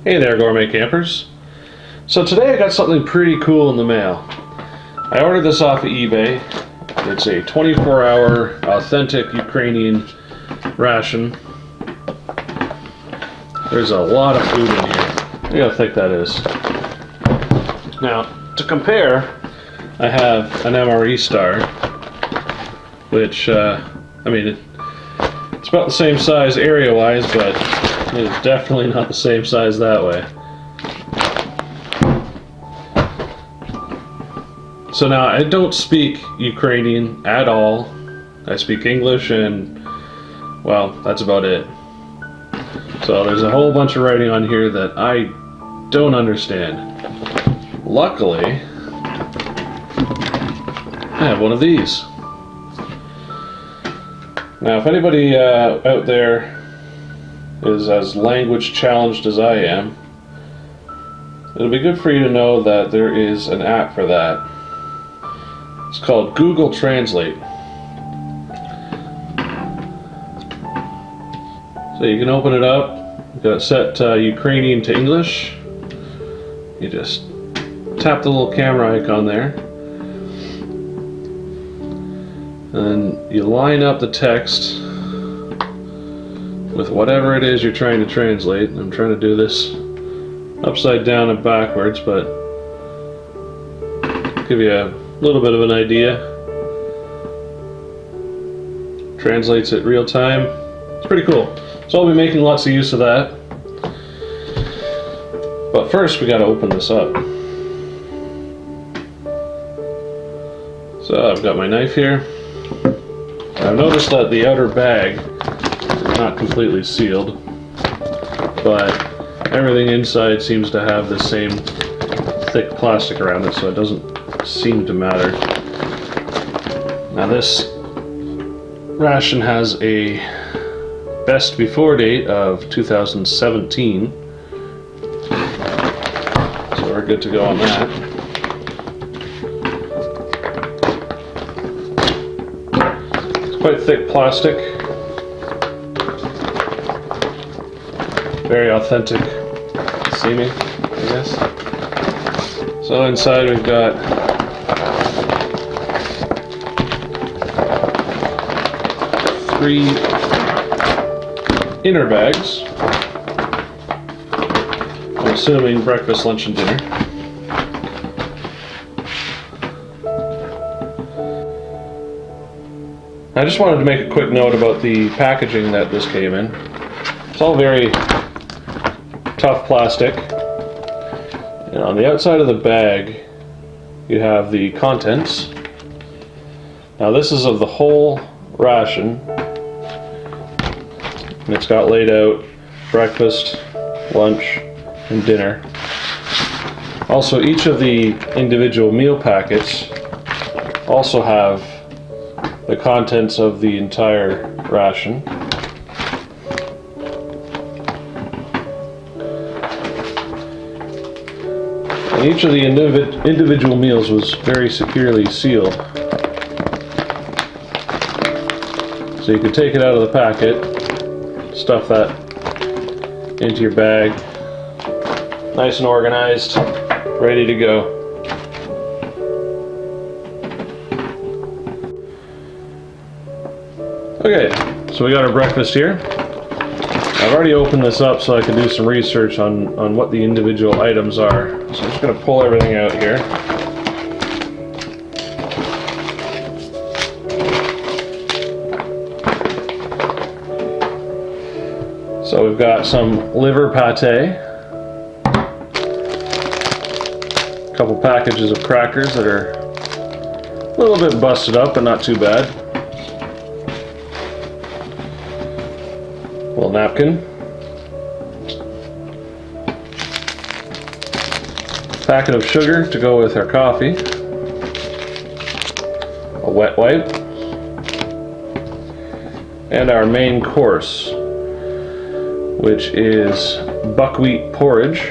Hey there, Gourmet Campers. So today I got something pretty cool in the mail. I ordered this off of eBay. It's a 24-hour authentic Ukrainian ration. There's a lot of food in here. What do you think that is? Now, to compare, I have an MRE Star, which, it's about the same size area-wise, but it is definitely not the same size that way. So now, I don't speak Ukrainian at all. I speak English and, well, that's about it. So there's a whole bunch of writing on here that I don't understand. Luckily, I have one of these. Now, if anybody out there is as language challenged as I am, it'll be good for you to know that there is an app for that. It's called Google Translate. So you can open it up, you've got it set Ukrainian to English. You just tap the little camera icon there, and you line up the text with whatever it is you're trying to translate. I'm trying to do this upside down and backwards, but give you a little bit of an idea. Translates it real time. It's pretty cool. So I'll be making lots of use of that. But first we got to open this up. So I've got my knife here. I've noticed that the outer bag is not completely sealed, but everything inside seems to have the same thick plastic around it, so it doesn't seem to matter. Now this ration has a best before date of 2017, so we're good to go on that. Quite thick plastic, very authentic seeming, I guess. So inside we've got three inner bags. I'm assuming breakfast, lunch, and dinner. I just wanted to make a quick note about the packaging that this came in. It's all very tough plastic. And on the outside of the bag, you have the contents. Now this is of the whole ration. And it's got laid out breakfast, lunch, and dinner. Also, each of the individual meal packets also have the contents of the entire ration. And each of the individual meals was very securely sealed. So you can take it out of the packet, stuff that into your bag, nice and organized, ready to go. Okay, so we got our breakfast here. I've already opened this up so I can do some research on what the individual items are. So I'm just going to pull everything out here. So we've got some liver pate, a couple packages of crackers that are a little bit busted up, but not too bad. Little napkin, packet of sugar to go with our coffee, a wet wipe, and our main course, which is buckwheat porridge.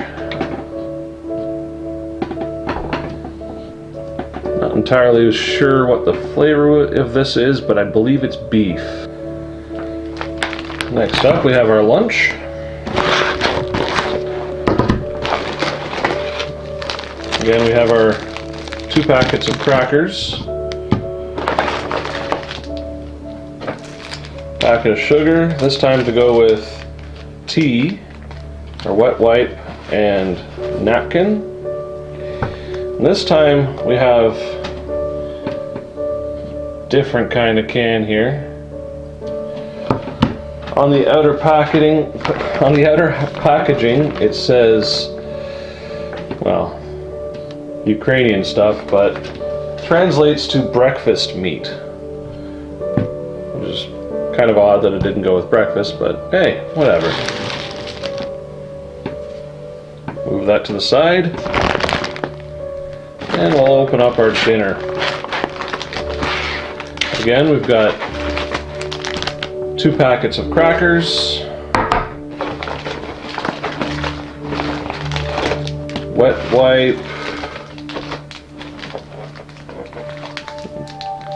Not entirely sure what the flavor of this is, but I believe it's beef. Next up we have our lunch. Again, we have our 2 packets of crackers, packet of sugar, this time to go with tea, or wet wipe, and napkin. And this time we have different kind of can here. On the outer packaging, it says, well, Ukrainian stuff, but translates to breakfast meat, which is kind of odd that it didn't go with breakfast, but hey, whatever. Move that to the side, and we'll open up our dinner. Again, we've got 2 packets of crackers, wet wipe.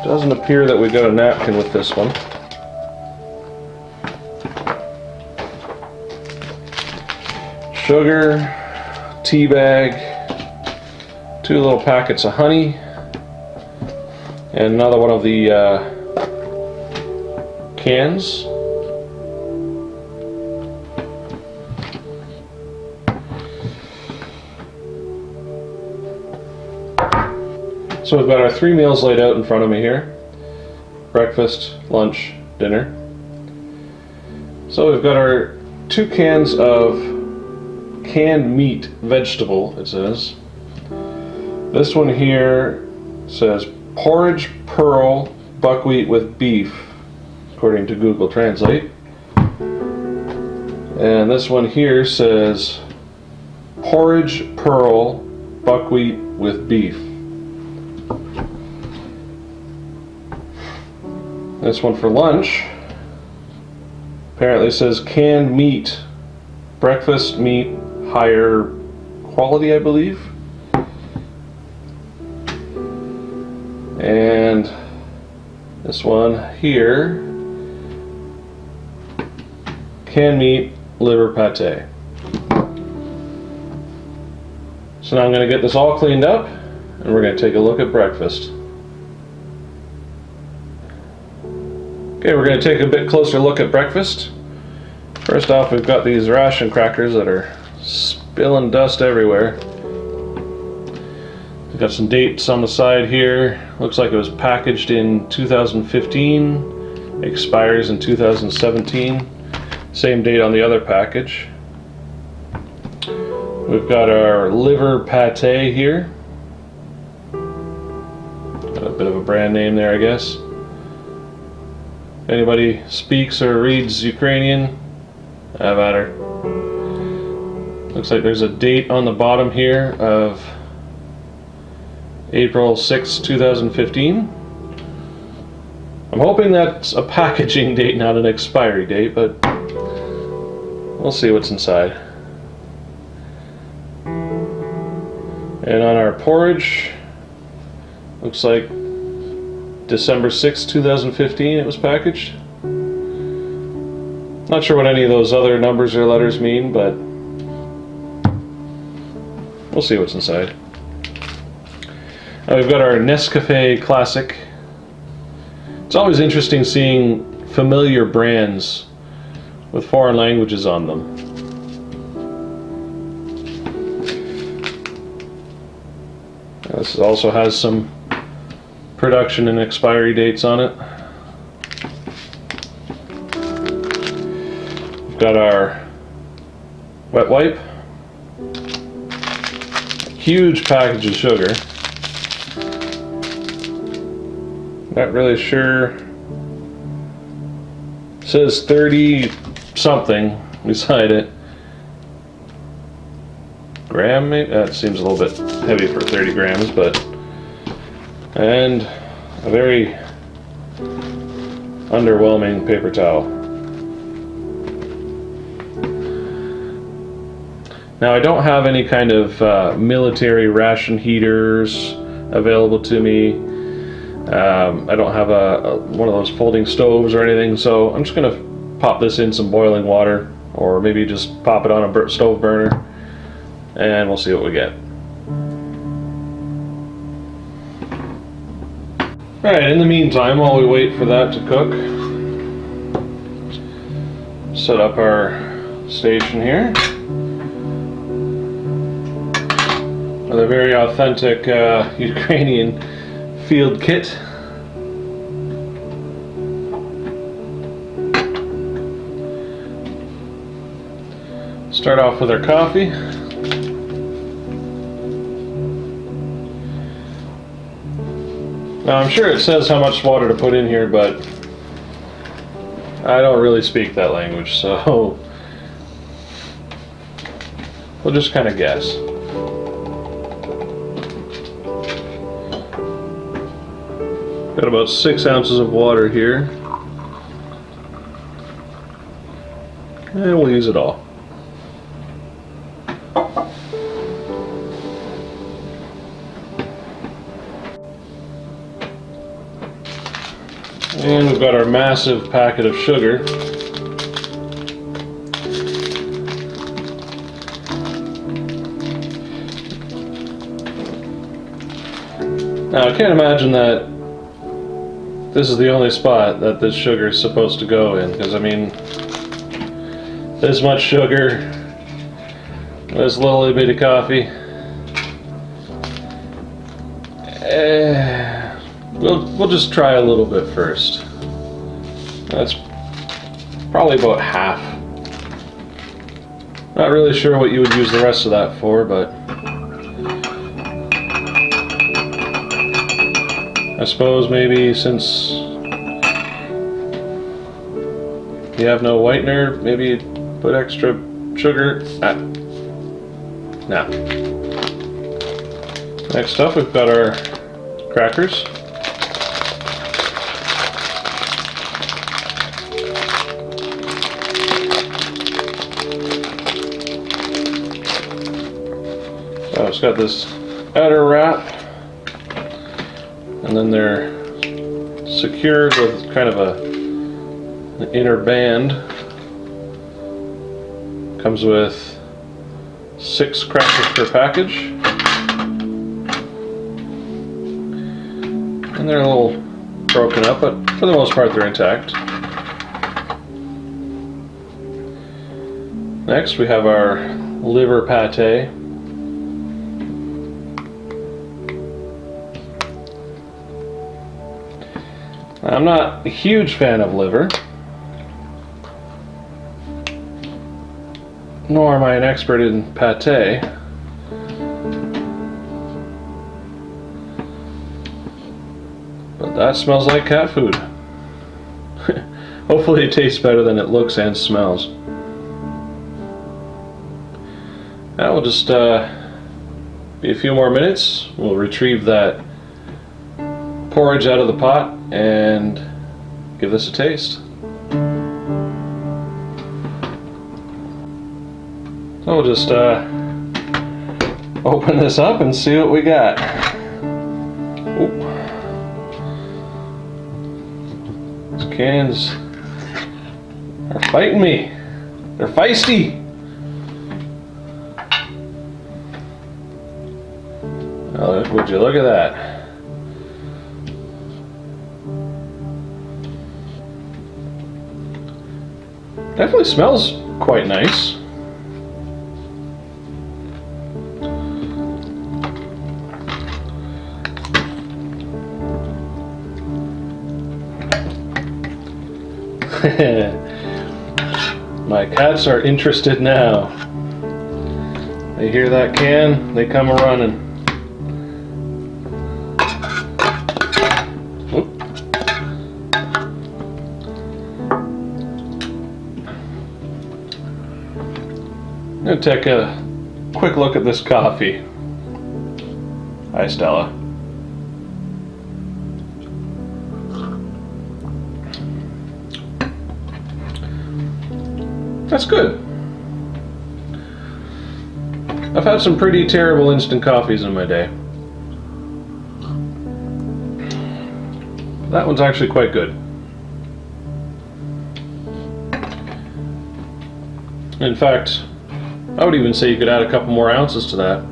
Doesn't appear that we got a napkin with this one. Sugar, tea bag, 2 little packets of honey, and another one of the cans. So we've got our 3 meals laid out in front of me here. Breakfast, lunch, dinner. So we've got our 2 cans of canned meat vegetable, it says. This one here says porridge pearl buckwheat with beef, according to Google Translate. And this one here says porridge pearl buckwheat with beef. This one for lunch apparently says canned meat, breakfast meat, higher quality, I believe. And this one here, canned meat, liver pate. So now I'm going to get this all cleaned up, and we're going to take a look at breakfast. Okay, we're going to take a bit closer look at breakfast. First off, we've got these ration crackers that are spilling dust everywhere. We've got some dates on the side here. Looks like it was packaged in 2015, expires in 2017. Same date on the other package. We've got our liver pate here. Got a bit of a brand name there, I guess. If anybody speaks or reads Ukrainian, have at her. Looks like there's a date on the bottom here of April 6, 2015. I'm hoping that's a packaging date, not an expiry date, but we'll see what's inside. And on our porridge, looks like December 6, 2015 it was packaged. Not sure what any of those other numbers or letters mean, but we'll see what's inside. Now we've got our Nescafe Classic. It's always interesting seeing familiar brands with foreign languages on them. This also has some production and expiry dates on it. We've got our wet wipe. Huge package of sugar. Not really sure. It says 30 something beside it. Gram, maybe? That seems a little bit heavy for 30 grams, but. And a very underwhelming paper towel. Now I don't have any kind of military ration heaters available to me. I don't have one of those folding stoves or anything, so I'm just going to pop this in some boiling water, or maybe just pop it on a stove burner, and we'll see what we get. Alright, in the meantime, while we wait for that to cook, set up our station here with a very authentic Ukrainian field kit. Start off with our coffee. Now I'm sure it says how much water to put in here, but I don't really speak that language, so we'll just kind of guess. Got about 6 ounces of water here, and we'll use it all. And we've got our massive packet of sugar. Now I can't imagine that this is the only spot that this sugar is supposed to go in, because I mean, this much sugar, this little bit of coffee. We'll just try a little bit first. That's probably about half. Not really sure what you would use the rest of that for, but I suppose maybe since you have no whitener, maybe put extra sugar. Now, next up we've got our crackers. So it's got this outer wrap, and then they're secured with kind of an inner band. Comes with 6 crackers per package, and they're a little broken up, but for the most part they're intact. Next we have our liver pate. I'm not a huge fan of liver, nor am I an expert in pate, but that smells like cat food. Hopefully it tastes better than it looks and smells. Now we'll just be a few more minutes. We'll retrieve that porridge out of the pot and give this a taste. So we'll just open this up and see what we got. Oop. These cans are fighting me. They're feisty. Oh, would you look at that? Definitely smells quite nice. My cats are interested now. They hear that can, they come a-running. I'm going to take a quick look at this coffee. Hi, Stella. That's good. I've had some pretty terrible instant coffees in my day. That one's actually quite good. In fact, I would even say you could add a couple more ounces to that.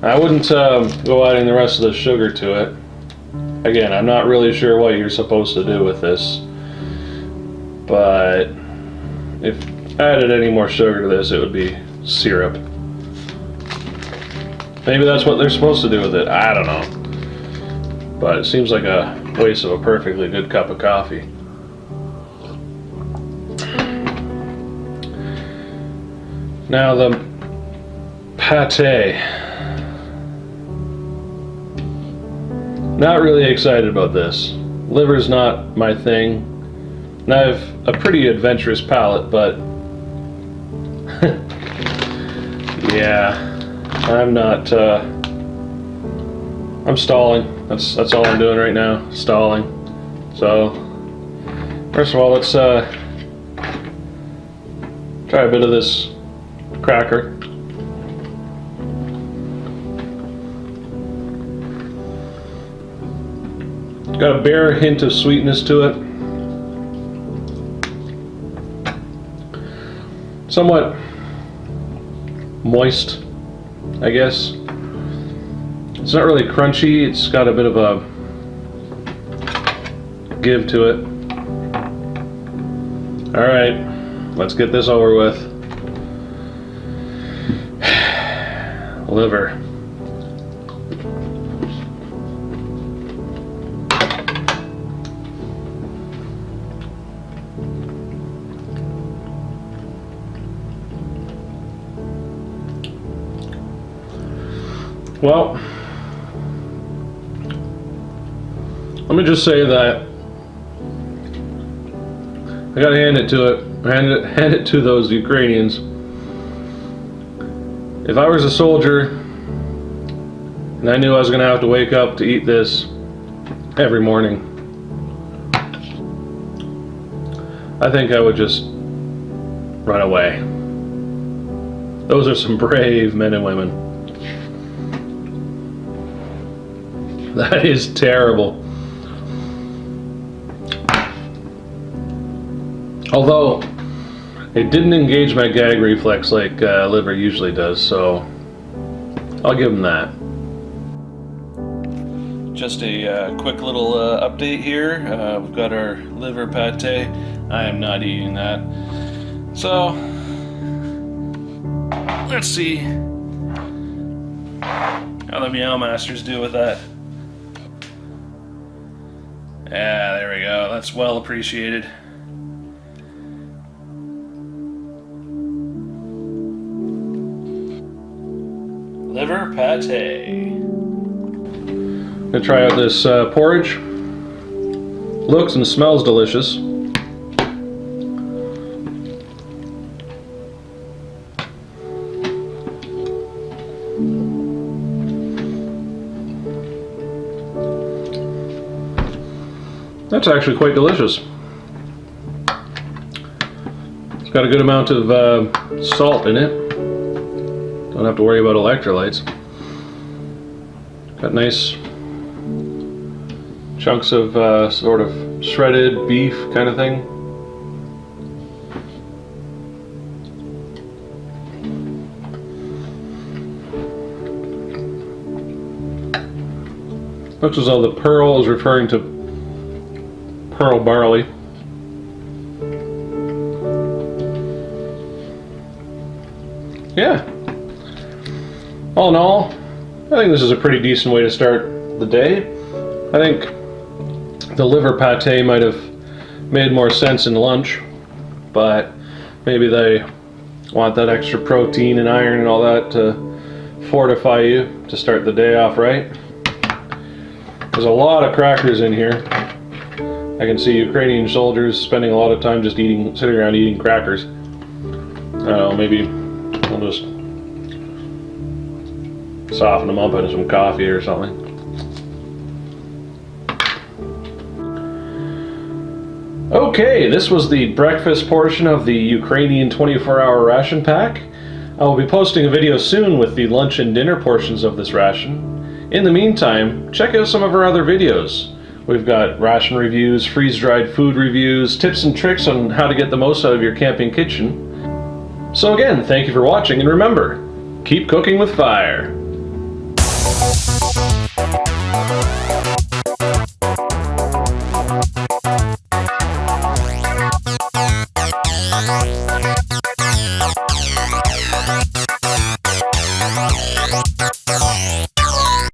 I wouldn't go adding the rest of the sugar to it. Again, I'm not really sure what you're supposed to do with this, but if I added any more sugar to this, it would be syrup. Maybe that's what they're supposed to do with it. I don't know. But it seems like a waste of a perfectly good cup of coffee. Now the pate. Not really excited about this. Liver's not my thing. And I have a pretty adventurous palate, but yeah, I'm not. I'm stalling. That's all I'm doing right now. Stalling. So first of all, let's try a bit of this cracker. Got a bare hint of sweetness to it. Somewhat moist, I guess. It's not really crunchy, it's got a bit of a give to it. Alright, let's get this over with. Liver. Well, let me just say that I gotta hand it to it. Hand it to those Ukrainians. If I was a soldier and I knew I was gonna have to wake up to eat this every morning, I think I would just run away. Those are some brave men and women. That is terrible. Although it didn't engage my gag reflex like liver usually does, so I'll give them that. Just a quick little update here. We've got our liver pate. I am not eating that. So let's see how the Meow Masters do with that. Yeah, there we go. That's well appreciated. Liver pate. I'm gonna try out this porridge. Looks and smells delicious. That's actually quite delicious. It's got a good amount of salt in it. Don't have to worry about electrolytes. Got nice chunks of sort of shredded beef kind of thing. Looks as though the pearl is referring to pearl barley. Yeah. All in all, I think this is a pretty decent way to start the day. I think the liver pate might have made more sense in lunch, but maybe they want that extra protein and iron and all that to fortify you to start the day off right. There's a lot of crackers in here. I can see Ukrainian soldiers spending a lot of time just sitting around eating crackers. I don't know, maybe I'll just soften them up into some coffee or something. Okay, this was the breakfast portion of the Ukrainian 24-hour ration pack. I will be posting a video soon with the lunch and dinner portions of this ration. In the meantime, check out some of our other videos. We've got ration reviews, freeze-dried food reviews, tips and tricks on how to get the most out of your camping kitchen. So again, thank you for watching, and remember, keep cooking with fire.